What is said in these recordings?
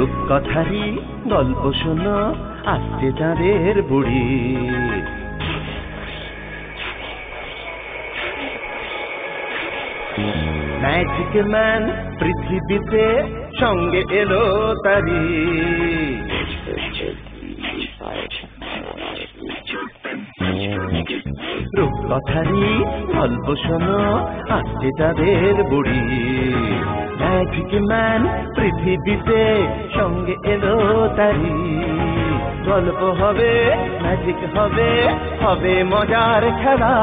রূপকথারই গল্প শোনো, আসছে চাঁদের বুড়ি। ম্যাজিক ম্যান পৃথিবীতে সঙ্গে এলো তারি। রূপকথারই গল্প শোনো, আসছে চাঁদের বুড়ি। ম্যাজিক ম্যান পৃথিবীতে সঙ্গে এলো তারি। গল্প হবে, ম্যাজিক হবে, হবে মজার খেলা।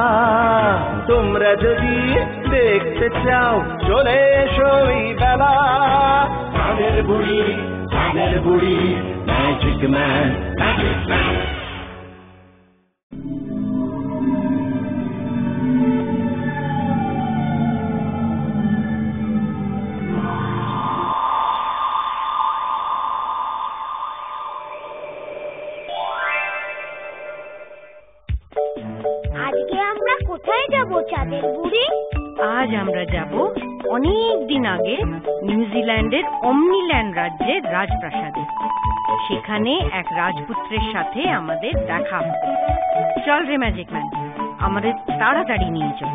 তোমরা যদি দেখতে চাও চলে এসো এই বেলা। চাঁদের বুড়ি, চাঁদের বুড়ি, ম্যাজিক ম্যান, ম্যাজিক ম্যান। চাঁদের বুড়ি, আজ আমরা যাব অনেক দিন আগে নিউজিল্যান্ডের অমনিল্যান্ড রাজ্যের রাজপ্রাসাদে। সেখানে এক রাজপুত্রের সাথে আমাদের দেখা হবে। চল রে ম্যাজিক ম্যান, আমাদের তাড়াতাড়ি নিয়ে চল।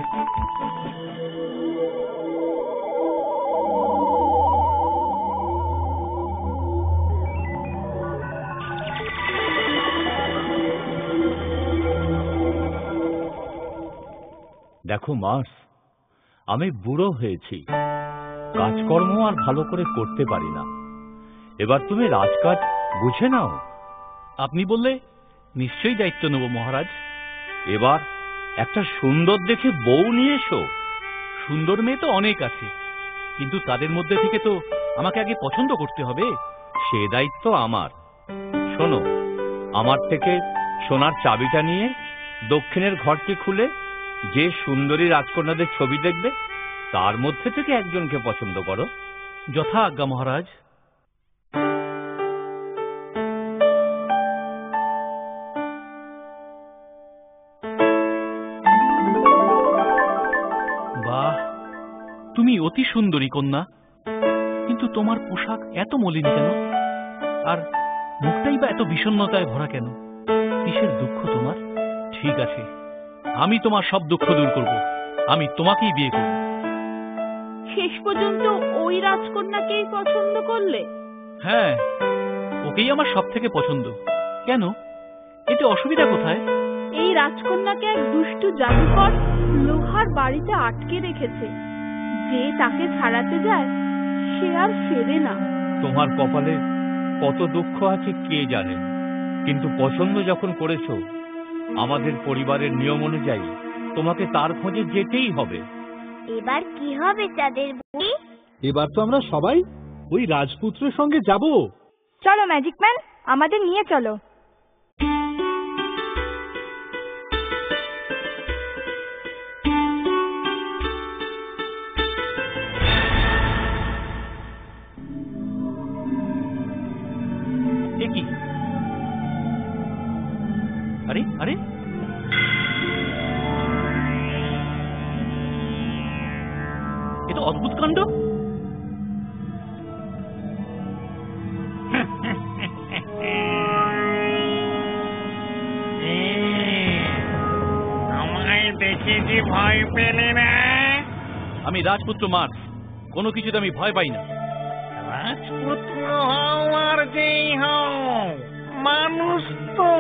দেখো মার্স, আমি বুড়ো হয়েছি, কাজকর্ম আর ভালো করে করতে পারি না। এবার তুমি রাজকাজ বুঝে নাও। আপনি বললে নিশ্চয়ই দায়িত্ব নেব মহারাজ। এবার একটা সুন্দর দেখে বউ নিয়ে এসো। সুন্দর মেয়ে তো অনেক আছে, কিন্তু তাদের মধ্যে থেকে তো আমাকে আগে পছন্দ করতে হবে। সে দায়িত্ব আমার। শোনো, আমার থেকে সোনার চাবিটা নিয়ে দক্ষিণের ঘরটি খুলে যে সুন্দরী রাজকন্যাদের ছবি দেখবে তার মধ্যে থেকে একজনকে পছন্দ করো। যথা আজ্ঞা মহারাজ। বাহ, তুমি অতি সুন্দরী কন্যা, কিন্তু তোমার পোশাক এত মলিন কেন? আর মুখটাই বা এত বিষণ্ণতায় ভরা কেন? কিসের দুঃখ তোমার? ঠিক আছে, আমি তোমার সব দুঃখ দূর করব। আমি তোমাকেই বিয়ে করব। শেষ পর্যন্ত ওই রাজকন্যাকেই পছন্দ করলে? হ্যাঁ, ওকেই আমার সব থেকে পছন্দ। কেন, এতে অসুবিধা কোথায়? এই রাজকন্যাকে এক দুষ্টু জাদুকর লোহার বাড়িতে আটকে রেখেছে। যে তাকে ছাড়াতে যায় সে আর ফেরে না। তোমার কপালে কত দুঃখ আছে কে জানে, কিন্তু পছন্দ যখন করেছো, আমাদের পরিবারের নিয়ম অনুযায়ী তোমাকে তার খোঁজে যেতেই হবে। এবার কি হবে চাঁদের বুড়ি? এবার তো আমরা সবাই ওই রাজপুত্রের সঙ্গে যাব। চলো ম্যাজিক ম্যান, আমাদের নিয়ে চলো। কি? আরে আরে, এ তো অদ্ভুত কাণ্ড। আমায় দেখে যে ভয় পেলে না? আমি রাজপুত্র মার্স, কোনো কিছুতে আমি ভয় পাই না। রাজপুত্র হও আর যেই হও, মানুষ তো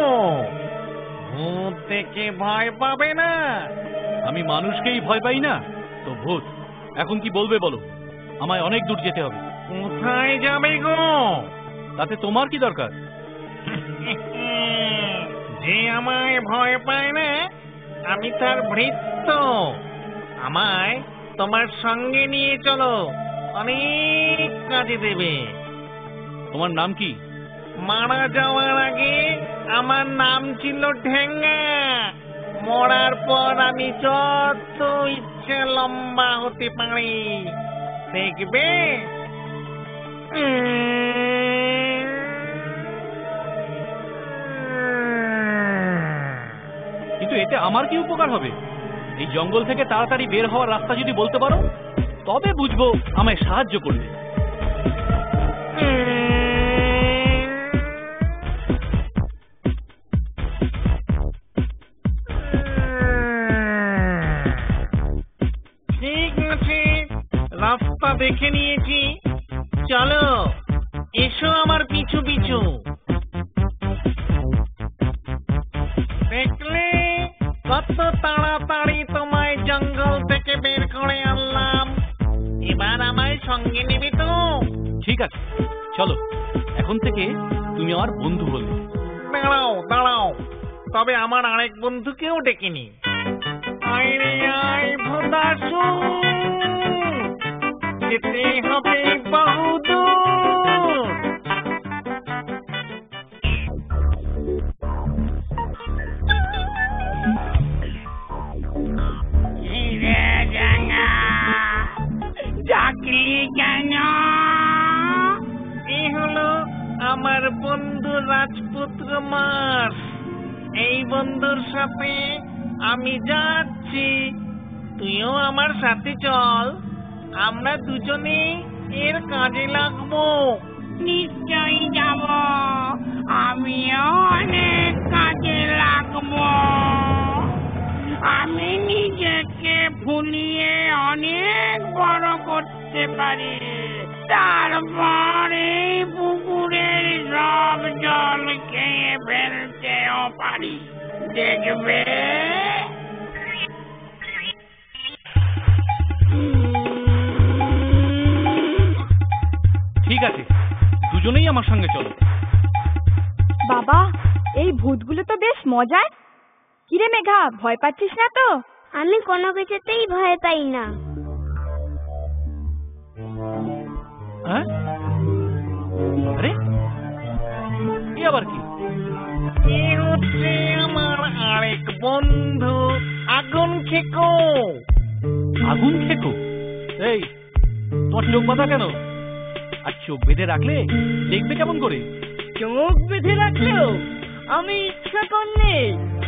ভূত থেকে ভয় পাবে না। আমি মানুষকেই ভয় পাই না তো ভূত? এখন কি বলবে বলো? আমায় অনেক দূর যেতে হবে। কোথায় যাবে গো? তাতে তোমার কি দরকার? যে আমায় ভয় পায় না আমি তার ভৃত্য। আমায় তোমার সঙ্গে নিয়ে চলো, অনেক কাজে দেবে। তোমার নাম কি? মারা যাওয়ার আগে আমার নাম ছিল ঢেঙ্গা। মরার পর আমি যত ইচ্ছে লম্বা হতে পারি, দেখবে। কিন্তু এতে আমার কি উপকার হবে? এই জঙ্গল থেকে তাড়াতাড়ি বের হওয়ার রাস্তা যদি বলতে পারো, তবে বুঝবো আমায় সাহায্য করবে। রাস্তা দেখে নিয়েছি, চলো এসো আমার পিছু পিছু। দেখলে কত তাড়াতাড়ি তোমায় জঙ্গল থেকে বের করে আনলাম, এবার আমায় সঙ্গে নেবে তো? ঠিক আছে, চলো, এখন থেকে তুমি আমার বন্ধু হলে। দাঁড়াও দাঁড়াও, তবে আমার আরেক বন্ধুকেও ডেকে নি। আয় রে আয় ভোদাসু, যেতে হবে বহুদূর। এই হলো আমার বন্ধু রাজপুত্র মাস। এই বন্ধুর সাথে আমি যাচ্ছি, তুইও আমার সাথে চল, আমরা দুজনে এর কাজে লাগবো। নিশ্চয়ই যাব, আমিও অনেক কাজে লাগবো। আমি নিজেকে ভুলিয়ে অনেক বড় করতে পারি, তারপরে পুকুরের সব জল খেয়ে ফেলতেও পারি, দেখবে। ঠিক আছে, দুজনেই আমার সঙ্গে চলো। বাবা, এই ভূতগুলো তো বেশ মজার। কিরে মেঘা, ভয় পাচ্ছিস না তো? আমি কোনো কিছুতেই ভয় পাই না। হ্যাঁ? আরে এ আবার কি? এ হচ্ছে আমার আরেক বন্ধু আগুন খেকো। আগুন খেকো? এই, তোমার চোখ বাঁধা কেন? আর চোখ বেঁধে রাখলে দেখবে কেমন করে? চোখ বেঁধে রাখলেও আমি ইচ্ছা করলে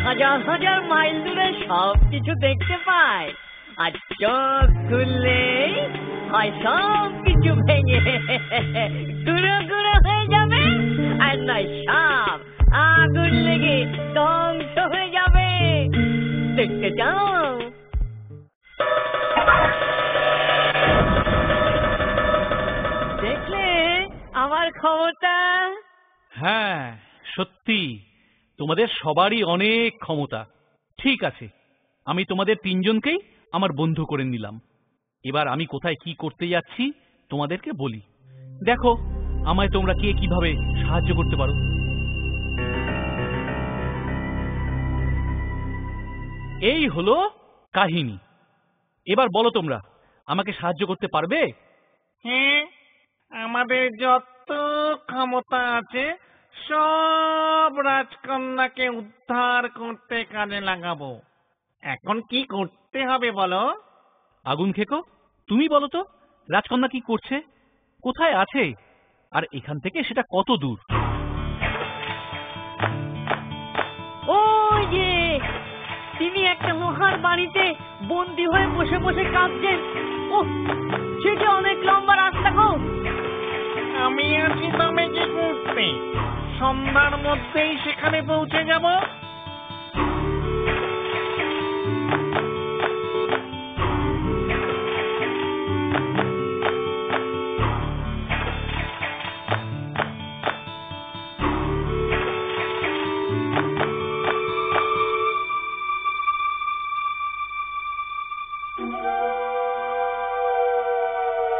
হাজার হাজার মাইল দূরে সব কিছু দেখতে পাই, আর চোখ খুললে হয় সব কিছু ভেঙে গুঁড়ো গুঁড়ো হয়ে যাবে, আর নয় সব আগুন লেগে ধ্বংস হয়ে যাবে। দেখতে চাও? দেখলে আমার ক্ষমতা? হ্যাঁ, সত্যি তোমাদের সবারই অনেক ক্ষমতা। ঠিক আছে, আমি তোমাদের তিনজনকেই আমার বন্ধু করে নিলাম। এবার আমি কোথায় কি করতে যাচ্ছি তোমাদেরকে বলি। দেখো আমায় তোমরা কে কিভাবে সাহায্য করতে পারো। এই হলো কাহিনী। এবার বলো তোমরা আমাকে সাহায্য করতে পারবে? হ্যাঁ, আমাদের যত ক্ষমতা আছে সব রাজকন্যাকে উদ্ধার করতে কাজে লাগাবো। এখন কি করতে হবে বলো? আগুন খেকো, তুমি বলো তো, রাজকন্যা কি করছে, কোথায় আছে, আর এখান থেকে সেটা কত দূর? ওই যে তিনি একটা লোহার বাড়িতে বন্দি হয়ে বসে বসে কাঁদছেন। ও, সেটা অনেক লম্বা রাস্তা গো। আমি আছি তবে কি করতে, সন্ধ্যার মধ্যেই সেখানে পৌঁছে যাব।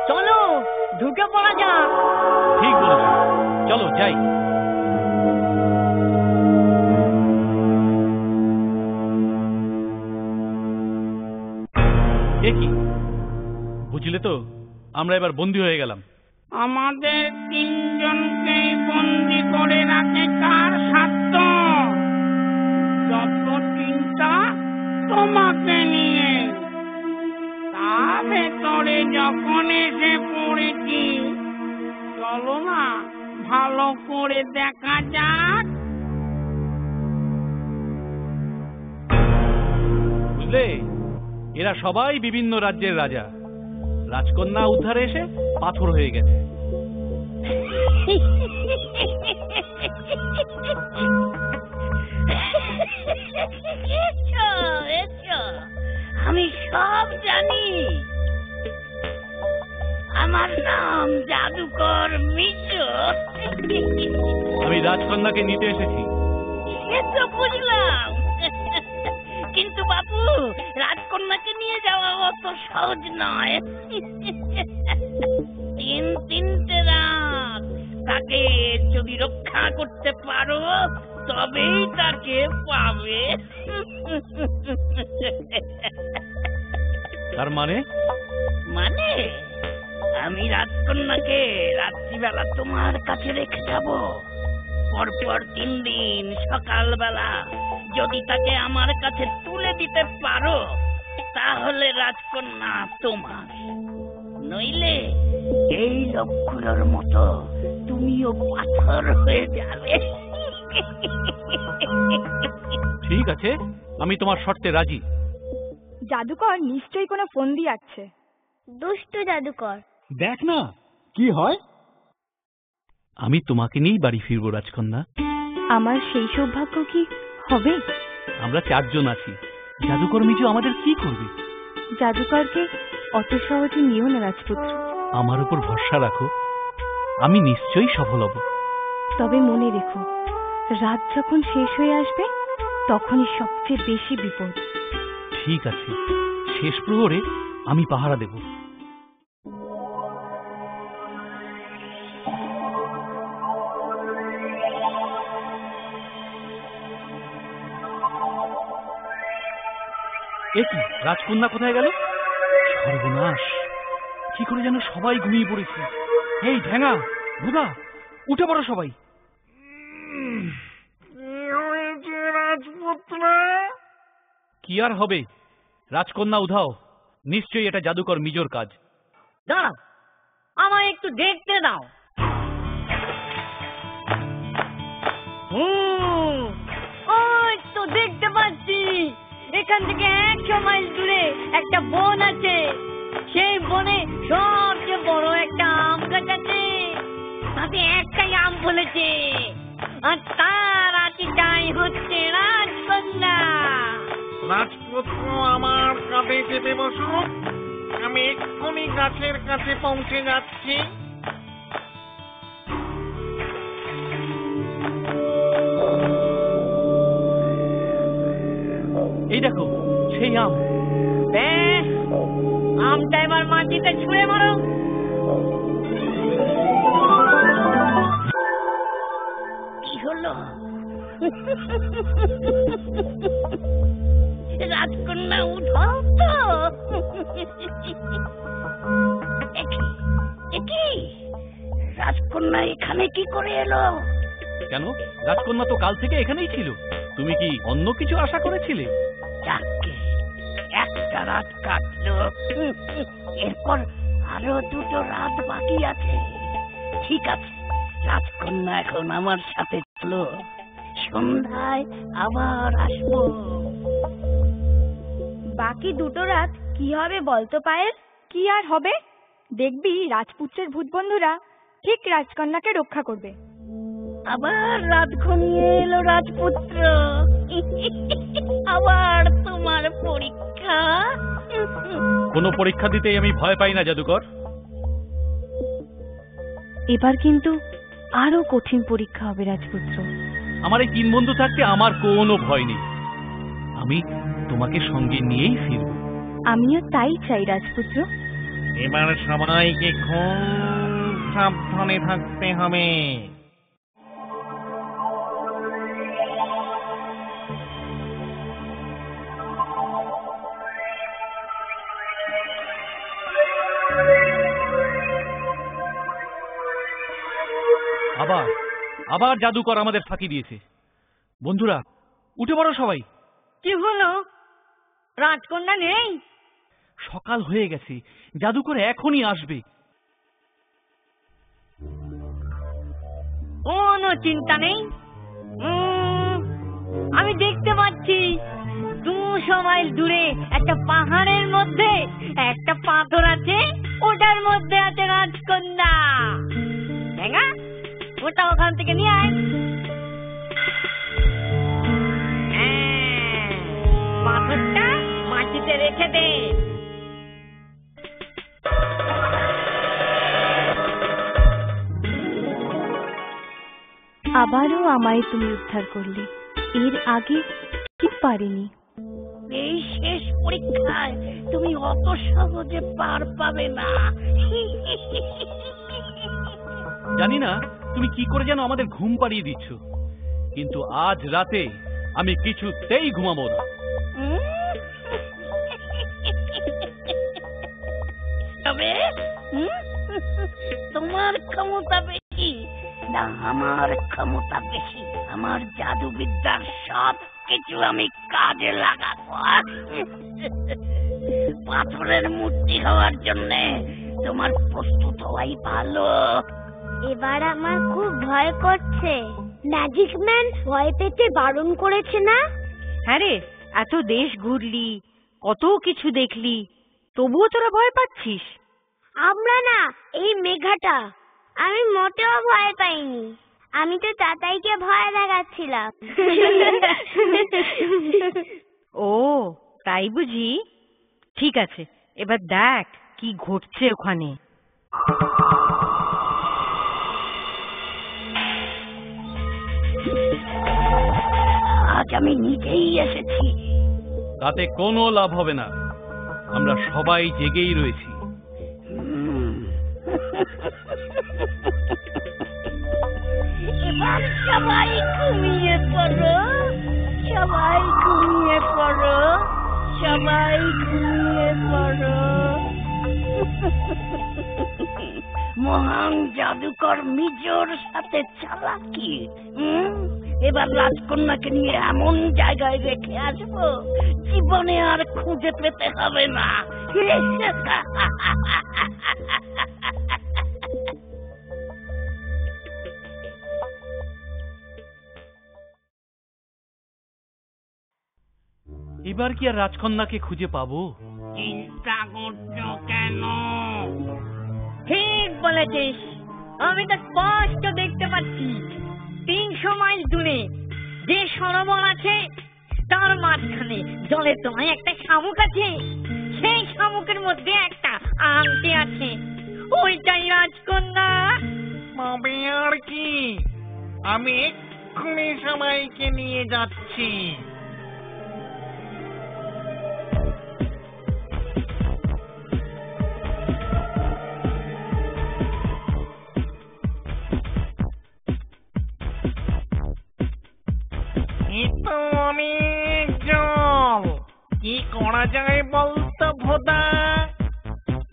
চলো ঢুকে পড়া যাক। ঠিক বলেছো, চলো যাই। এ কি, বুঝলে তো, আমরা এবার বন্দী হয়ে গেলাম। আমাদের তিনজনকেই বন্দি করে রাখে কার সাধ্য? যত চিন্তা তোমাকে নিয়ে। তা ভেতরে যখন এসে পড়েছি, চলো না ভালো করে দেখা যাক। বুঝলে, এরা সবাই বিভিন্ন রাজ্যের রাজা। রাজকন্যা উদ্ধারে এসে পাথর হয়ে গেছে। আমি সব জানি। আমার নাম জাদুকর মিজো। আমি রাজকন্যাকে নিতে এসেছি। সে তো বুঝলাম, কিন্তু বাবু রাজকন্যাকে নিয়ে যাওয়া অত সহজ নয়। 3 রাত তাকে যদি রক্ষা করতে পারো তবেই তাকে পাবে। তার মানে? মানে আমি রাজকন্যাকে রাত্রিবেলা তোমার কাছে রেখে যাব। পরপর 3 দিন সকালবেলা যদি তাকে আমার কাছে তুলে দিতে পারো তাহলে রাজকন্যা তোমার, নইলে এই লোকগুলোর মতো তুমিও পাথর হয়ে যাবে। ঠিক আছে, আমি তোমার শর্তে রাজি। জাদুকর নিশ্চয়ই কোনো ফন্দি আছে। দুষ্টু জাদুকর। দেখ না কি হয়। আমি তোমাকে নিয়েই বাড়ি ফিরবো রাজকন্যা। আমার সেই সৌভাগ্য কি হবে? আমরা 4 জন আছি। জাদুকর মিজু আমাদের কি করবে? জাদুকরকে অত সহজে নিও না রাজপুত্র। আমার উপর ভরসা রাখো, আমি নিশ্চয়ই সফল হব। তবে মনে রেখো, রাত যখন শেষ হয়ে আসবে তখনই সবচেয়ে বেশি বিপদ। ঠিক আছে, শেষ প্রহরে আমি পাহারা দেব। কি রাজকন্যা কোথায় গেল? সর্বনাশ, কি করে যেন সবাই ঘুমিয়ে পড়েছে। এই ঢ্যাঙা, ভুদা, উঠে পড়ো সবাই। রাজপুত্র, কি আর হবে? রাজকন্যা উধাও। নিশ্চয়ই এটা জাদুকর মিজোর কাজ। দাঁড়াও, আমায় একটু দেখতে দাও। ওই তো দেখতে পাচ্ছি, এখান থেকে 100 মাইল দূরে একটা বন আছে। সেই বনে সবচেয়ে বড় একটা আম গাছ আছে, তাতে একটাই আম ফলেছে, আর তার আটিটাই হচ্ছে রাজকন্যা। রাজপুত্র আমার কাঁধে চেপে বসো, আমি এক্ষুনি গাছের কাছে পৌঁছে যাচ্ছি। এই দেখো সেই আম। বেশ, আমটা এবার মাটিতে ছুঁড়ে মারো। কি হলো? রাজকন্যা উঠো তো। একি রাজকন্যা এখানে কি করে এলো? কেন, রাজকন্যা তো কাল থেকে এখানেই ছিল। তুমি কি অন্য কিছু আশা করেছিলে? যাকে একটা রাত কাটলো, এরপর আরো 2 রাত বাকি আছে। ঠিক আছে, রাজকন্যা এখন আমার সাথে চলো, সন্ধ্যায় আবার আসবো। বাকি 2 রাত কি হবে বলতো পায়েল? কি আর হবে, দেখবি রাজপুত্রের ভূত বন্ধুরা ঠিক রাজকন্যাকে রক্ষা করবে। আবার রাত ঘনিয়ে এলো রাজপুত্র, আবার তোমার পরীক্ষা। কোনো পরীক্ষা দিতেই আমি ভয় পাই না জাদুকর। এবার কিন্তু আরো কঠিন পরীক্ষা হবে রাজপুত্র। আমার এই 3 বন্ধু থাকতে আমার কোনো ভয় নেই। আমি তোমাকে সঙ্গে নিয়েই ফিরব। আমিও তাই চাই রাজপুত্র। এবার সবাইকে খুব সাবধানে থাকতে হবে। আবার আবার জাদুকর আমাদের ফাঁকি দিয়েছে। বন্ধুরা, উঠে পড়ো সবাই। কি হলো? রাজকন্যা নেই? সকাল হয়ে গেছে, জাদুকর এখনই আসবে। কোনো চিন্তা নেই, আমি দেখতে পাচ্ছি 200 মাইল দূরে একটা পাহাড়ের মধ্যে একটা পাথর আছে, ওটার মধ্যে আছে রাজকন্যা। হ্যাঁ, ওটা ওখান থেকে নিয়ে আয়। পাথরটা মাটিতে রেখে দে। আবারও আমায় তুমি উদ্ধার করলে। এর আগে কি পারিনি। এই শেষ পরীক্ষায় তুমি অত সহজে পার পাবে না। জানি না তুমি কি করে যেন আমাদের ঘুম পাড়িয়ে দিচ্ছ, কিন্তু আজ রাতে আমি কিছুতেই ঘুমাবো না। তবে তোমার ক্ষমতা বেশি না আমার ক্ষমতা বেশি? আমার জাদুবিদ্যার সব কিছু আমি কাজে লাগাবো। পাথরের মূর্তি হওয়ার জন্য তোমার প্রস্তুত হওয়াই ভালো। এবার আমার খুব ভয় করছে। ম্যাজিক ম্যান ভয় পেতে বারণ করেছে না? হ্যাঁ রে, এত দেশ ঘুরলি, কত কিছু দেখলি, তবুও তোরা ভয় পাচ্ছিস? আমরা না, এই মেঘাটা। আমি মোটেও ভয় পাইনি। আমি তো চাচাইকে ভয় দেখাচ্ছিলাম। ও তাই বুঝি? ঠিক আছে, এবার দেখ কি ঘটছে ওখানে। আজ আমি নিজেই এসেছি। তাতে কোনো লাভ হবে না, আমরা সবাই জেগেই রয়েছি। এবার সবাই ঘুমিয়ে পড়ো, সবাই ঘুমিয়ে পড়ো, সবাই ঘুমিয়ে পড়ো। মহান জাদুকর মিজোর সাথে চালাকি। এবার রাজকন্যাকে নিয়ে এমন জায়গায় রেখে আসবো জীবনে আর খুঁজে পেতে হবে না। এবার কি আর রাজকন্যাকে খুঁজে পাবো? চিন্তা করছো কেন? ঠিক বলেছিস, আমি তো স্পষ্ট দেখতে পাচ্ছি 300 মাইল দূরে যে সরোবর আছে তার মাঝখানে জলের তলায় একটা শামুক আছে। সেই শামুকের মধ্যে একটা আংটি আছে, ওইটাই রাজকন্যা। তবে আর কি, আমি এক্ষুনি সবাইকে নিয়ে যাচ্ছি। তো অনেক জল, কি করা যায় বলতো ভোদা?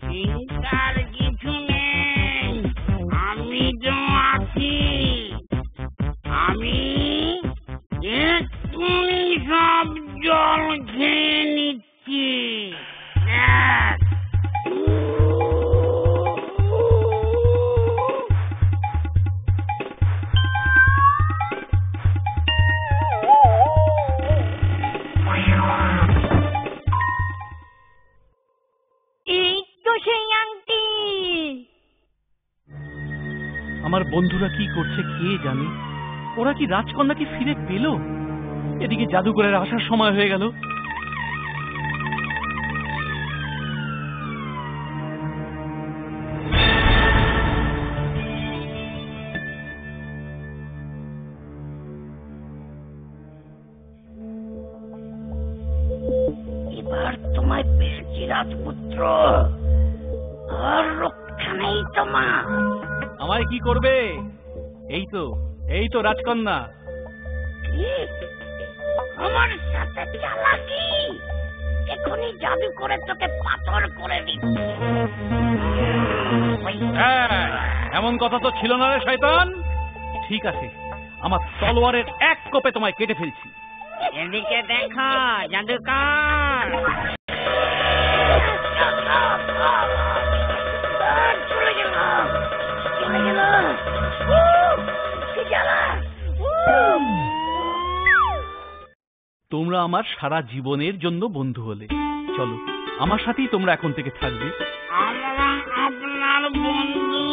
চিন্তার কিছু নেই, আমি তো আছি। আমি এক্ষুনি সব জল খেয়ে নিচ্ছি। আমার বন্ধুরা কি করছে কে জানে? ওরা কি রাজকন্যাকে ফিরে পেল? এদিকে জাদুকরের আসার সময় হয়ে গেল। এবার তোমায় পেয়েছি রাজপুত্র, আর রক্ষা নেই তোমার। আমায় কি করবে? এই তো রাজকন্যা। আমার সাথে চালাকি? এখনই জাদু করে তোকে পাথর করে দিচ্ছি। এমন কথা তো ছিল না রে শয়তান। ঠিক আছে, আমার তলোয়ারের এক কোপে তোমায় কেটে ফেলছি। এদিকে দেখা জাদুকর। চলে গেল, চলে গেল। কি জ্বালা! তোমরা আমার সারা জীবনের জন্য বন্ধু হলে। চলো, আমার সাথেই তোমরা এখন থেকে থাকবে। আমরা আপনার বন্ধু,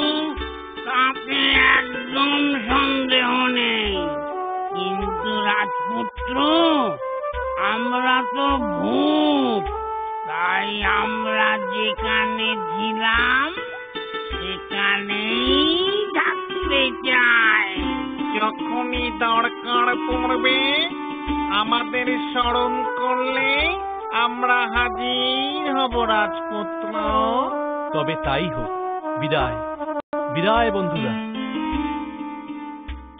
তাতে একদম সন্দেহ নেই। কিন্তু রাজপুত্র, আমরা তো ভূত, তাই আমরা যেখানে ছিলাম সেখানেই থাকতে চাই। যখন দরকার পড়বে আমাদের স্মরণ করলে আমরা হাজির হব রাজপুত্র। তবে তাই হোক। বিদায় বিদায় বন্ধুরা।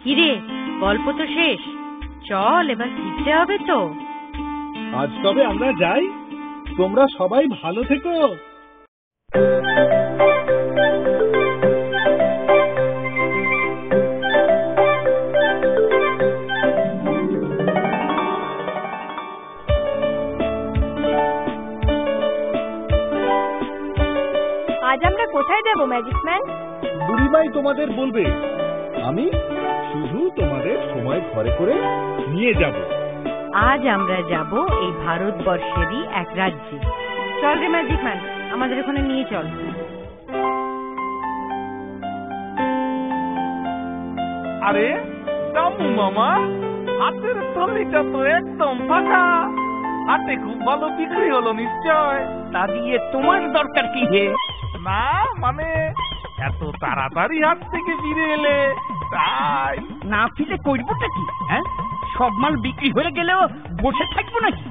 কিরে, গল্প তো শেষ, চল এবার ফিরতে হবে তো। আজ তবে আমরা যাই, তোমরা সবাই ভালো থেকো। আজ আমরা কোথায় যাব ম্যাজিক ম্যান? বুড়িমাই তোমাদের বলবে, আমি শুধু তোমাদের সময় ঘরে করে নিয়ে যাব। আজ আমরা যাব এই ভারতবর্ষেরই এক রাজ্যে। চল রে ম্যাজিক ম্যান, আমাদের ওখানে নিয়ে চল। আরে দামু মামা, হাতের থলিটা তো একদম ফাঁকা। হাতে খুব ভালো বিক্রি হলো নিশ্চয়। তা দিয়ে তোমার দরকার কি হে? না মানে এত তাড়াতাড়ি হাত থেকে ফিরে এলে তাই। না ফিরে করবোটা কি? হ্যাঁ, সব মাল বিক্রি হয়ে গেলেও বসে থাকবো নাকি?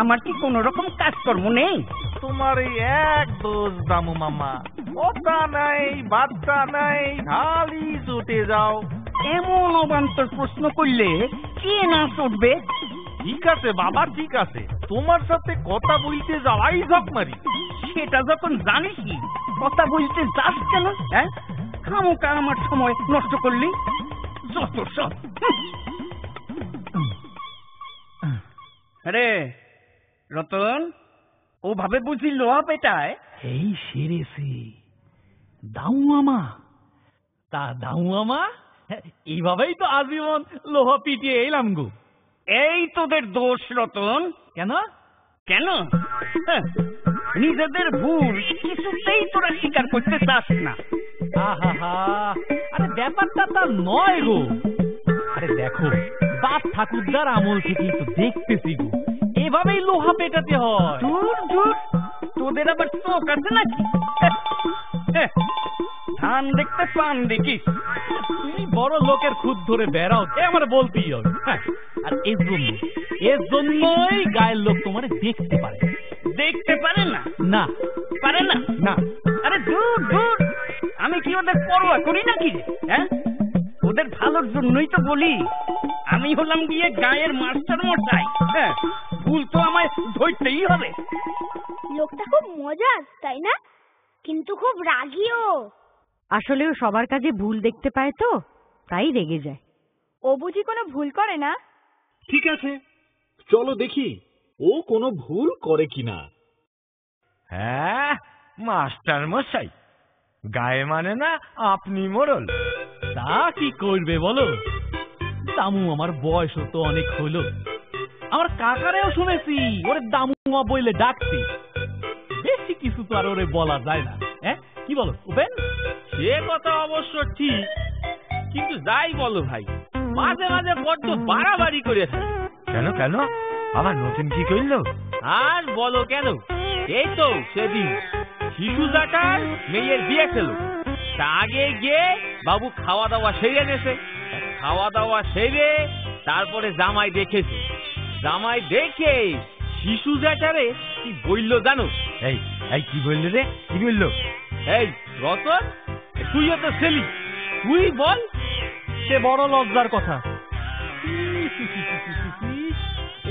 আমার কি কোন রকম কাজকর্ম নেই? তোমার এই এক দোষ দামু মামা, কথা নাই বার্তা নাই, খালি ছুটে যাও। এমন অবান্তর প্রশ্ন করলে কে না চটবে? ঠিক আছে বাবা, ঠিক আছে, তোমার সাথে কথা বলতে যাওয়াই ঝক মারি। সেটা যখন জানিসই কথা বলতে যাস কেন? হ্যাঁ, খামোকা আমার সময় নষ্ট করলি, যত সব। আরে রতন, ওভাবে বুঝি লোহা পেটায়? এই সেরেছে দাউ মামা। তা দাউ মামা, এইভাবেই তো আজীবন লোহা পিটিয়ে এলাম গো। এই তোদের দোষ রতন। কেন কেন? হ্যাঁ, নিজেদের ভুল কিছুতেই তোরা স্বীকার করতে চাস না। আহা, আরে ব্যাপারটা তা নয় গো। আরে দেখো, বাপ ঠাকুরদার আমল থেকেই তো দেখতেছি গো, এভাবেই লোহা পেটাতে হয়। দূর দূর, তোদের আবার চোখ আছে নাকি? ধান দেখতে পান দেখিস। তুমি বড় লোকের খুদ ধরে বেড়াও, এ আমার বলতেই হবে। হ্যাঁ, আর এর জন্যই গায়ের লোক তোমার দেখতে পারে। দেখতে পারে না? না পারে না? না। আরে দূর দূর, আমি কি ওদের পরোয়া করি নাকি রে? হ্যাঁ, ওদের ভালোর জন্যই তো বলি। আমি হলাম গিয়ে গায়ের মাস্টার মশাই। হ্যাঁ, ভুল তো আমায় ধরতেই হবে। লোকটা খুব মজার, তাই না? কিন্তু খুব রাগীও। আসলেও সবার কাজে ভুল দেখতে পায় তো, তাই রেগে যায়। ও বুঝি কোনো ভুল করে না? ঠিক আছে, চলো দেখি ও কোনো ভুল করে কিনা। হ্যাঁ মাস্টার মশাই, গায়ে মানে না আপনি মোড়ল। তা কি করবে বলো, দামু আমার বয়সও তো অনেক হলো। আমার কাকারেও শুনেছি ওরে দামুমা বইলে ডাকতে। বেশি কিছু তো আর ওরে বলা যায় না। হ্যাঁ, কি বলো উপেন? সে কথা অবশ্য ঠিক, কিন্তু যাই বলো ভাই, মাঝে মাঝে বড্ড বাড়াবাড়ি করে থাকে। কেন কেন, আবার নতুন কি করলো? আর বলো কেন, এই তো সেদিন শিশু জাটার মেয়ের বিয়ে ছিল, তা আগে গিয়ে বাবু খাওয়া দাওয়া সেরে নেছে। খাওয়া দাওয়া সেরে তারপরে জামাই দেখেছে। জামাই দেখে শিশু জাটারে কি বলল জানো? এই এই কি বললো রে, কি বললো? এই রতন, তুইও তো ছেলি, তুই বল। সে বড় লজ্জার কথা।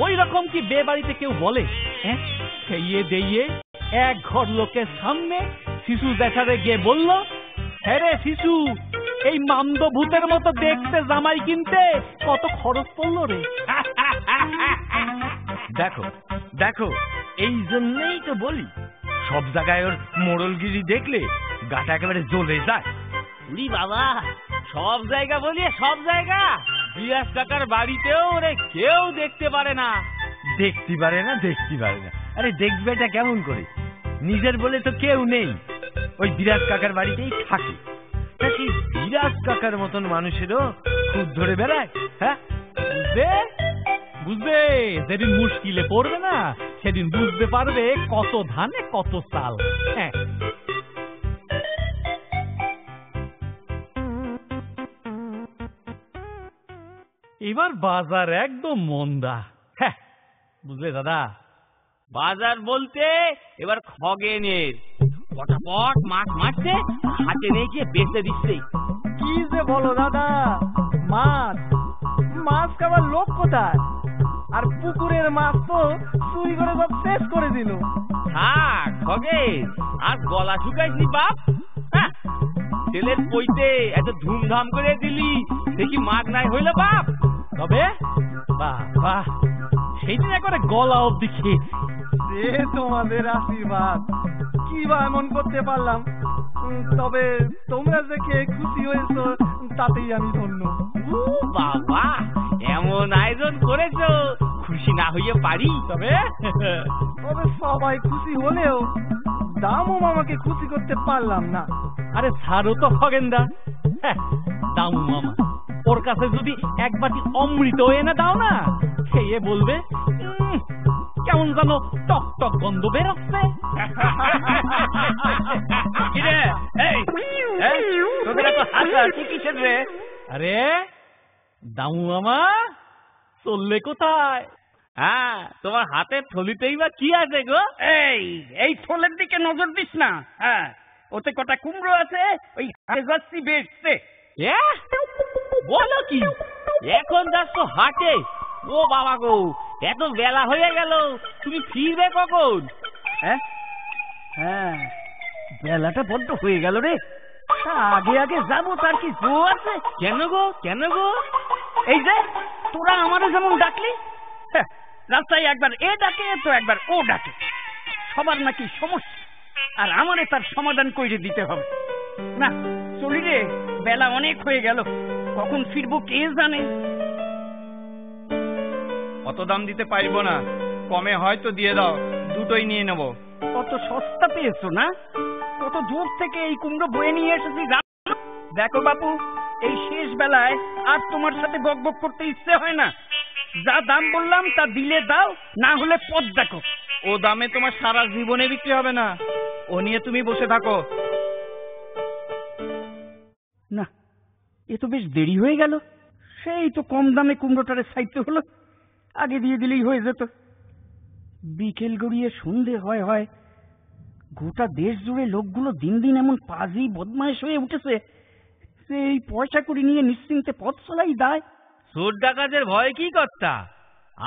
ওই রকম কি বে বাড়িতে কেউ বলে? হ্যাঁ, খেয়ে দিয়ে এক ঘর লোকের সামনে শিশু দেখারে গিয়ে বলল, হ্যাঁ রে শিশু, এই মামদ ভূতের মতো দেখতে জামাই কিনতে কত খরচ পড়লো রে। দেখো দেখো, এই জন্যই তো বলি, সব জায়গায় ওর মোড়লগিরি দেখলে গাটা একেবারে জ্বলে যায়। উরি বাবা, সব জায়গা বলিয়ে সব জায়গা, বিরাজ কাকার বাড়িতেও ওরে কেউ দেখতে পারে না। দেখতে পারে না, দেখতে পারে না, আরে দেখবে এটা কেমন করে? নিজের বলে তো কেউ নেই, ওই বিরাজ কাকার বাড়িতেই থাকে। তা সেই বিরাজ কাকার মতন মানুষেরও খুব ধরে বেড়ায়। হ্যাঁ, বুঝবে যেদিন মুশকিলে পড়বে না, সেদিন বুঝতে পারবে কত ধানে কত চাল। হ্যাঁ, এবার বাজার একদম মন্দা। হ্যাঁ, বুঝলে দাদা? বাজার বলতে এবার খগেনের পটাপট মাছ মারছে, হাতে নিয়ে গিয়ে বেচে দিচ্ছে। কি যে বলো দাদা, মাছ মাছ খাবার লোক কোথায়? আর পুকুরের মাছ তো চুরি করে সব শেষ করে দিল। থাক খগেন, আর গলা শুকাইছি বাপ। হ্যাঁ, ছেলের পইতে এত ধুমধাম করে দিলি, দেখি মাগ নাই হইল বাপ। তবে বাহ বাহ, সেইদিন একবারে গলা অব্দি খেয়েছি। সে তোমাদের আশীর্বাদ, কি বা এমন করতে পারলাম। তবে তোমরা যে খেয়ে খুশি হয়েছো তাতেই আমি ধন্য। ও বাবা, এমন আয়োজন করেছো, খুশি না হইয়ে পারি? তবে সবাই খুশি হলেও দামও মামাকে খুশি করতে পারলাম না। আরে ছাড়ো তো খগেনদা। হ্যাঁ, দামু মামা, ওর কাছে যদি এক বাটি অমৃত এনে দাও না, খেয়ে বলবে কেমন যেন টক টক গন্ধ বেরোচ্ছে। আরে দামু মামা, চললে কোথায়? হ্যাঁ, তোমার হাতের থলিতেই বা কি আছে গো? এই থলের দিকে নজর দিস না। হ্যাঁ, ওতে কটা কুমড়ো আছে, ওই হাটে যাচ্ছি বেচতে। বলো কি, এখন যাচ্ছ হাটে? ও বাবা গো, এত বেলা হয়ে গেল, তুমি ফিরবে কখন? হ্যাঁ, বেলাটা বড্ড হয়ে গেল রে। আগে আগে যাবো, তার কি জো আছে? কেন গো, কেন গো? এই যে তোরা আমারও যেমন ডাকলি, রাস্তায় একবার এ ডাকে তো একবার ও ডাকে। সবার নাকি সমস্যা, আর আমারে তার সমাধান করে দিতে হবে। না চলি রে, বেলা অনেক হয়ে গেল, কখন ফিরবো কে জানে। অত দাম দিতে পারবো না, কমে হয়তো দিয়ে দাও, দুটোই নিয়ে নেব। কত সস্তা পেয়েছো না? কত দূর থেকে এই কুমড়ো বয়ে নিয়ে এসেছি। দেখো বাপু, এই শেষ বেলায় আর তোমার সাথে বক বক করতে ইচ্ছে হয় না। যা দাম বললাম তা দিলে দাও, না হলে পথ দেখো। ও দামে তোমার সারা জীবনে বিক্রি হবে না, ও নিয়ে তুমি বসে থাকো। না, এ তো বেশ দেরি হয়ে গেল। সেই তো কম দামে কুমড়োটারে ছাইতে হলো, আগে দিয়ে দিলেই হয়ে যেত। বিকেল গড়িয়ে সন্ধে হয় হয়, গোটা দেশ জুড়ে লোকগুলো দিন দিন এমন পাজি বদমাইশ হয়ে উঠেছে, সেই পয়সা করি নিয়ে নিশ্চিন্তে পথ চলাই দায়। চোর ডাকাতের ভয় কি কর্তা?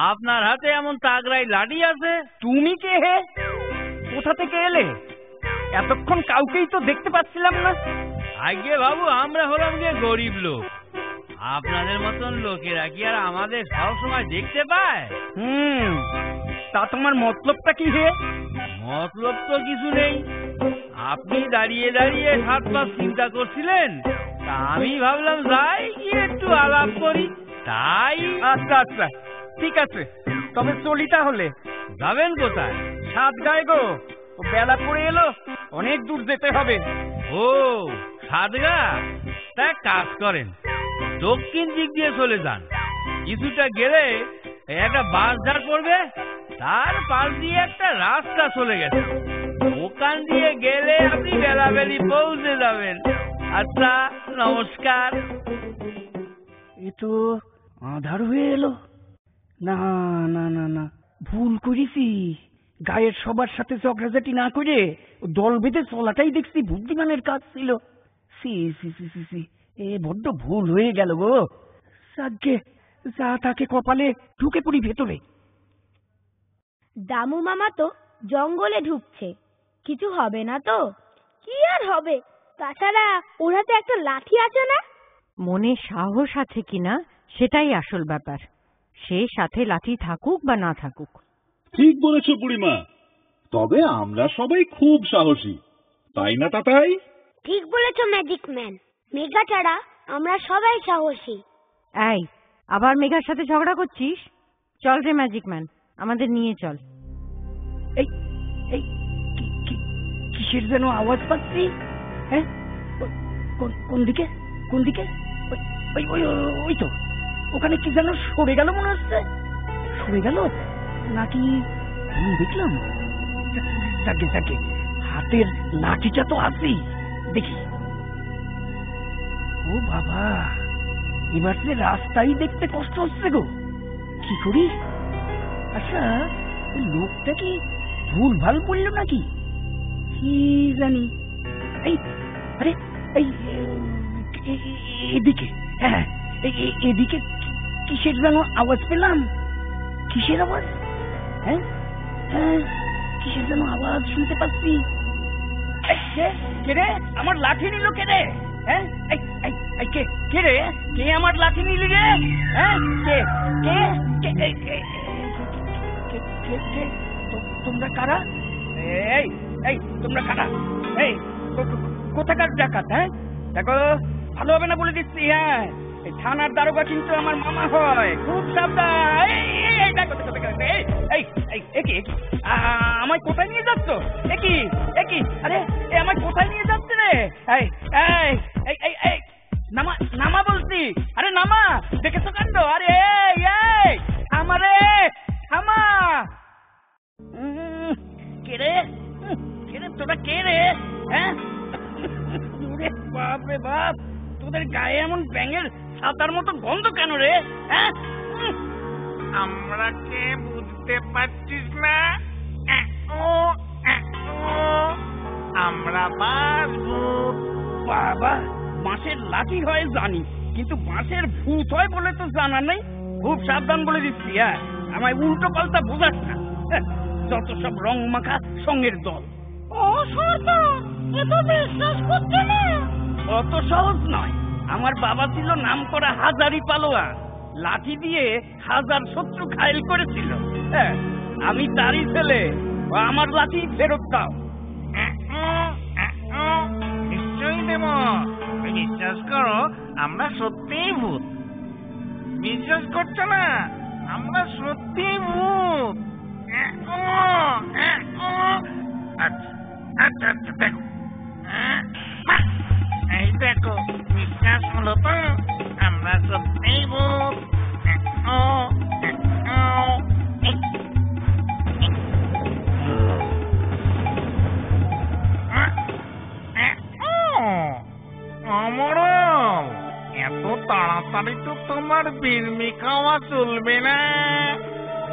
আপনার হাতে এমন তাগড়াই লাঠি আছে। তুমি কে হে? কোথা থেকে এলে? এতক্ষণ কাউকেই তো দেখতে পাচ্ছিলাম না। আগে বাবু, আমরা হলাম গিয়ে গরিব লোক, আপনাদের মতন লোকেরা কি আর আমাদের সবসময় দেখতে পায়? তা তোমার মতলবটা কি হে? মতলব তো কিছু নেই, আপনি দাঁড়িয়ে দাঁড়িয়ে হাত পা চিন্তা করছিলেন, তা আমি ভাবলাম যাই গিয়ে একটু আলাপ করি, তাই। আচ্ছা আচ্ছা, ঠিক আছে, তবে চলি তাহলে। যাবেন কোথায়? সাত গায়ে গো, বেলা পড়ে এলো, অনেক দূর যেতে হবে। ও সাতগা, তা কাজ করেন, দক্ষিণ দিক দিয়ে চলে যান। কিছুটা গেলে একটা বাস ধার পড়বে, তার পাশ দিয়ে একটা রাস্তা চলে গেছে, ওখান দিয়ে গেলে আপনি বেলাবেলি পৌঁছে যাবেন। আচ্ছা, নমস্কার। এ তো আধার হয়ে এলো। না না না না, ভুল করেছি। গায়ের সবার সাথে ঝগড়াঝাটি না করে দল বেঁধে চলাটাই দেখছি বুদ্ধিমানের কাজ ছিল। সি সি সি সি সি, এ বড্ড ভুল হয়ে গেল গো। যাকে যা তাকে কপালে ঢুকে পড়ি ভেতরে। দামু মামা তো জঙ্গলে ঢুকছে, কিছু হবে না তো? কি আর হবে, তাছাড়া ওর হাতে একটা লাঠি আছে না? মনে সাহস আছে কিনা সেটাই আসল ব্যাপার, সে সাথে লাঠি থাকুক বা না থাকুক। ঠিক বলেছো বুড়িমা, তবে আমরা সবাই খুব সাহসী, তাই না তাতাই? ঠিক বলেছো ম্যাজিক ম্যান, মেঘা ছাড়া আমরা সবাই সাহসী। এই, আবার মেঘার সাথে ঝগড়া করছিস? চল রে ম্যাজিক ম্যান, আমাদের নিয়ে চল। এই এই কিসের যেন আওয়াজ পাচ্ছি? হ্যাঁ, কোন দিকে কোন দিকে? ওই ওই ওই তো, ওখানে কি যেন সরে গেল মনে হচ্ছে। সরে গেল নাকি দেখলাম? যাকে যাকে, হাতের লাঠিটা তো আছেই, দেখি। ও বাবা, এবার যে রাস্তাই দেখতে কষ্ট হচ্ছে গো, কি করি? আচ্ছা, এই লোকটা কি ভুল ভাল বললো নাকি? কি জানি। এই আরে এই এদিকে, হ্যাঁ এদিকে কিসের যেন আওয়াজ পেলাম। কিসের আওয়াজ? হ্যাঁ কিসের যেন আওয়াজ শুনতে পাচ্ছি। কে রে আমার লাঠি নিল? কে রে? হ্যাঁ কে রে? কে আমার লাঠি নিলি রে? হ্যাঁ কে তোমরা কারা? এই তোমরা কারা? এই কোথাকার ডাকাত? হ্যাঁ দেখো, ভালো হবে না বলে দিচ্ছি। হ্যাঁ এই থানার দারোগা কিন্তু আমার মামা হয়, খুব সাবধান। আমায় কোথায় নিয়ে যাচ্ছ? একই আরে আমায় কোথায় নিয়ে যাচ্ছে রে? নামা বলছি, আরে নামা। দেখেছো কাণ্ড? আরে আমারে থামা। কে রে তোরা? কে রে? হ্যাঁ বাপ রে বাপ, তোদের গায়ে এমন ব্যাঙের ছাতার মতো গন্ধ কেন রে? হ্যাঁ আমরা কে বুঝতে পারছিস না? আমরা বাঁশভূত। বাবা, বাঁশের লাঠি হয় জানি, কিন্তু বাঁশের ভূত হয় বলে তো জানা নেই। খুব সাবধান বলে দিচ্ছি। হ্যাঁ আমায় উল্টো পাল্টা বোঝাস না। যত সব রং মাখা সঙ্গের দল। অত সহজ নয়। আমার বাবা ছিল নাম করা হাজারি পালোয়া, লাঠি দিয়ে 1000 শত্রু ঘায়েল করেছিল। হ্যাঁ আমি তারই ছেলে। আমার লাঠি ফেরত দাও। নিশ্চয়ই দেব। বিশ্বাস করো, আমরা সত্যিই ভূত। বিশ্বাস করছো না? আমরা সত্যিই ভূত। আচ্ছা দেখো, এই দেখো, বিশ্বাস হলো তো? আমরা সত্যিই ভূত। অমরল, এত তাড়াতাড়ি তো তোমার বিড়মি খাওয়া চলবে না।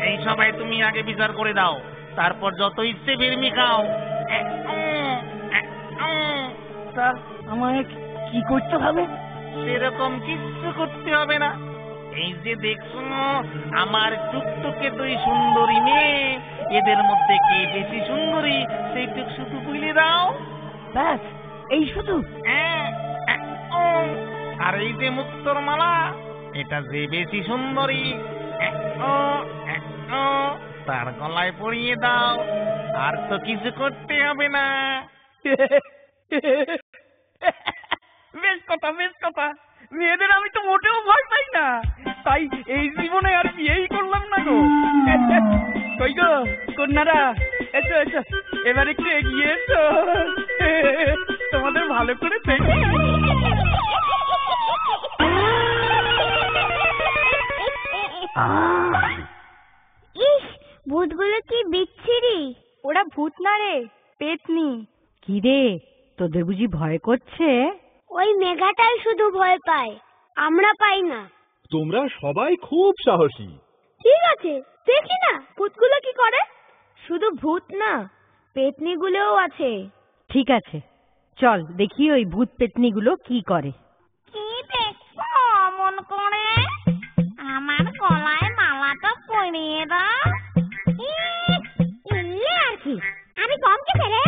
এই সবাই তুমি আগে বিচার করে দাও, তারপর যত ইচ্ছে বিড়মি খাও। স্যার, আমায় কি করতে হবে? সেরকম কিছু করতে হবে না। এই যে দেখছো আমার টুকটুকে 2 সুন্দরী মেয়ে, এদের মধ্যে কে বেশি সুন্দরী সেইটুক শুধু বুঝলে দাও। ব্যাস, এই শুধু? আর এই যে মুক্তোর মালা, এটা যে বেশি সুন্দরী তার গলায় পরিয়ে দাও। আর তো কিছু করতে হবে না। বেশ কথা। মেয়েদের আমি তো মোটেও ভয় পাই না, তাই এই জীবনে আর বিয়েই করলাম না গো। কই গো কন্যারা, এসো এবার একটু এগিয়ে এসো, তোমাদের ভালো করে দেখি। ইস, ভূতগুলো কি বিচ্ছিরি। ওরা ভূত না রে, পেতনি। কি রে, তোদের বুঝি ভয় করছে? ওই মেঘাটাই শুধু ভয় পায়, আমরা পাই না। তোমরা সবাই খুব সাহসী। ঠিক আছে, দেখি না ভূতগুলো কি করে। শুধু ভূত না, পেতনিগুলোও আছে। ঠিক আছে, চল দেখি ওই ভূত পেতনিগুলো কি করে। কি দেখছো অমন করে? আমার গলায় মালাটা পরিয়ে দাও। ইয়ে আর কি, আমি কম কে ফেলে?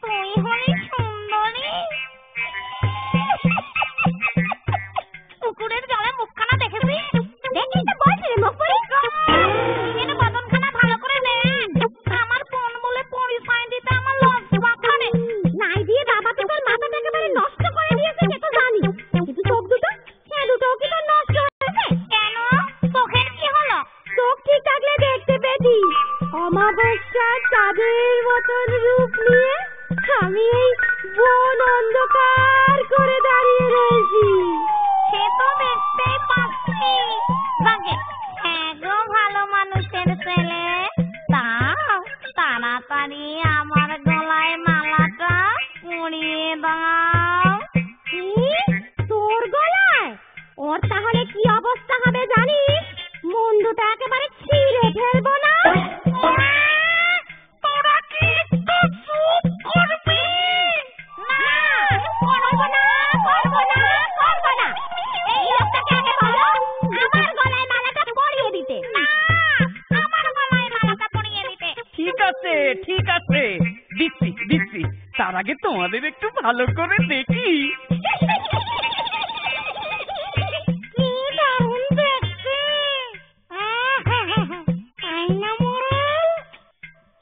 তুই হলি সুন্দরী। পুকুরের জলে মুখখানা দেখেছি? দেখি তো বলছি রে, মুখ পরি এনে বদনখানা ভালো করে দেখ। আমার বোন বলে পরিচয় দিতে আমার লজ্জা করে। নাই দিয়ে বাবা তো তোর মাথাটা একেবারে নষ্ট করে দিয়েছে, সে তো জানি। কিন্তু চোখ দুটো, সে দুটোও কি তোর নষ্ট হয়েছে? কেন? চোখের কি হলো? চোখ ঠিক থাকলে দেখতে পেতি। অমাবস্যার চাঁদের মতন রূপ নিয়ে আমি এই বন অন্ধকার করে দাঁড়িয়ে রয়েছি। সে তো দেখতেই পাচ্ছি। ভালো মানুষের ছেলে, তাড়াতাড়ি আমার গলায় মালাটা পরিয়ে দাও। তোর গলায়? ওর তাহলে আগে তোমাদের একটু ভালো করে দেখি। কি দারুণ দেখতে! তাই না মোড়ল?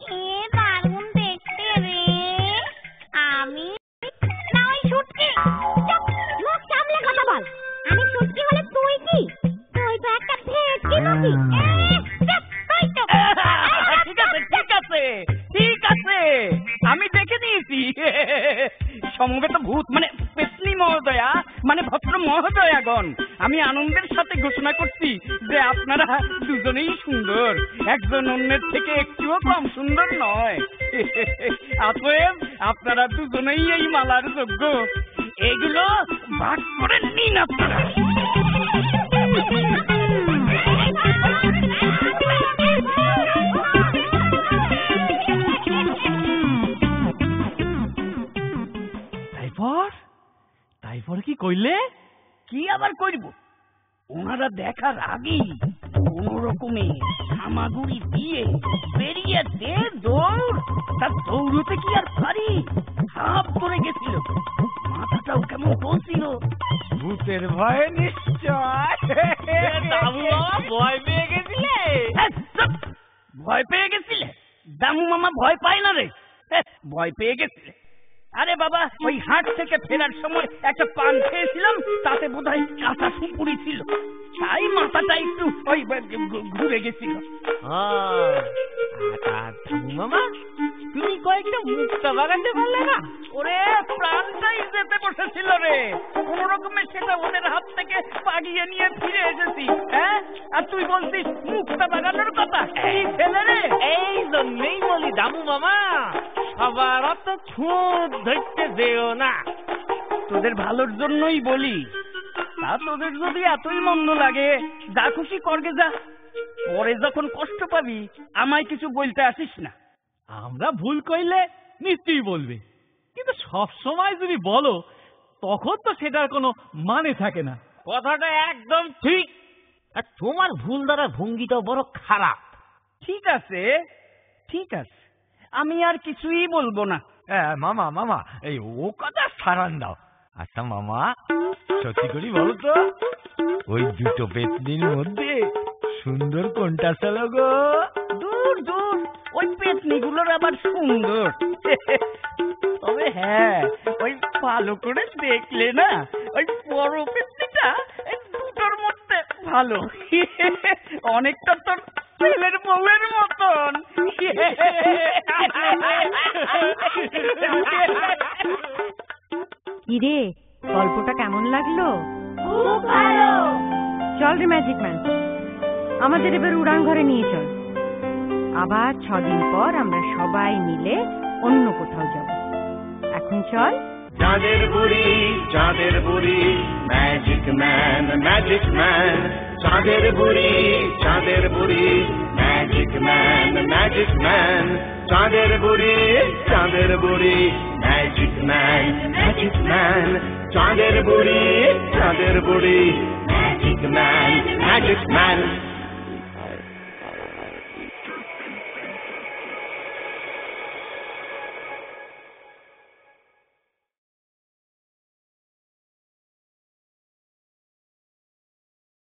কি দারুণ দেখতে রে! আমি না ওই শুটকি? চুপ! মুখ সামলে কথা বল। আমি শুটকি হলে তুই কি? তুই তো একটা ভেটকি নদী। ঠিক আছে, আমি দেখে নিয়েছি। সমবেত ভূত মানে পেতনি মহোদয়া, মানে ভদ্র মহোদয়াগণ, আমি আনন্দের সাথে ঘোষণা করছি যে আপনারা দুজনেই সুন্দর, একজন অন্যের থেকে একটুও কম সুন্দর নয়। অতএব আপনারা দুজনেই এই মালার যোগ্য। এগুলো ভাগ করে নিন আপনারা। তাইপর কি কইলে? কি আবার করব? ওনারা দেখার আগেই কোন রকমে হামাগুড়ি দিয়ে বেরিয়ে দে দৌড়। তার দৌড়তে কি আর পারি, হাফ করে গেছিল, মাথাটাও কেমন বলছিল। ভূতের ভয়ে নিশ্চয়। ভয় পেয়ে গেছিলে? ভয় পেয়ে গেছিলে? দামু মামা ভয় পায় না রে। ভয় পেয়ে গেছিলে? আরে বাবা, ওই হাট থেকে ফেরার সময় একটা পান খেয়েছিলাম, তাতে বোধহয় কাঁচা সুপুরি ছিল, তাই মাথাটা একটু ওই ঘুরে গেছিল। মামা, তুমি কয়েকটা মুক্তা বাগাতে পারলে না? ওরে প্রাণটাই যেতে বসেছিল রে, কোন রকমে সেটা ওদের হাত থেকে পাগিয়ে নিয়ে ফিরে এসেছি। হ্যাঁ, আর তুই বলছিস মুক্তা বাগানোর কথা? এই ছেলে রে, এই জন্যই বলি দামু মামা, সবার অত খুঁত ধরতে যেও না। তোদের ভালোর জন্যই বলি। তা তোদের যদি এতই মন্দ লাগে, যা খুশি করগে যা, পরে যখন কষ্ট পাবি আমায় কিছু বলতে আসিস না। আমরা ভুল কইলে নিশ্চয়ই বলবে, কিন্তু সব সময় যদি বলো তখন তো সেটার কোনো মানে থাকে না। কথাটা একদম ঠিক, আর তোমার ভুল দ্বারা ভঙ্গিটাও বড় খারাপ। ঠিক আছে, ঠিক আছে, আমি আর কিছুই বলবো না। মামা মামা, এই ও কথা সারান দাও। আচ্ছা মামা, সত্যি করি বলো তো, ওই দুটো পেতনির মধ্যে সুন্দর কোনটা ছিল গো? দূর দূর, ওই পেতনিগুলোর আবার সুন্দর। তবে হ্যাঁ, ওই ভালো করে দেখলে না, ওই বড় পেতনিটা দুটোর মধ্যে ভালো, অনেকটা তোর ছেলের বউয়ের মতন। কিরে, গল্পটা কেমন লাগলো? খুব ভালো। চল রে ম্যাজিক ম্যান, আমাদের এবার উড়ান ঘরে নিয়ে চল। আবার 6 দিন পর আমরা সবাই মিলে অন্য কোথাও যাব। এখন চল। চাঁদের বুড়ি ম্যাজিক ম্যান, ম্যাজিক ম্যান। চাঁদের বুড়ি ম্যাজিক ম্যান, ম্যাজিক ম্যান। চাঁদের বুড়ি ম্যাজিক ম্যান, ম্যাজিক ম্যান। চাঁদের বুড়ি ম্যাজিক ম্যান, ম্যাজিক ম্যান।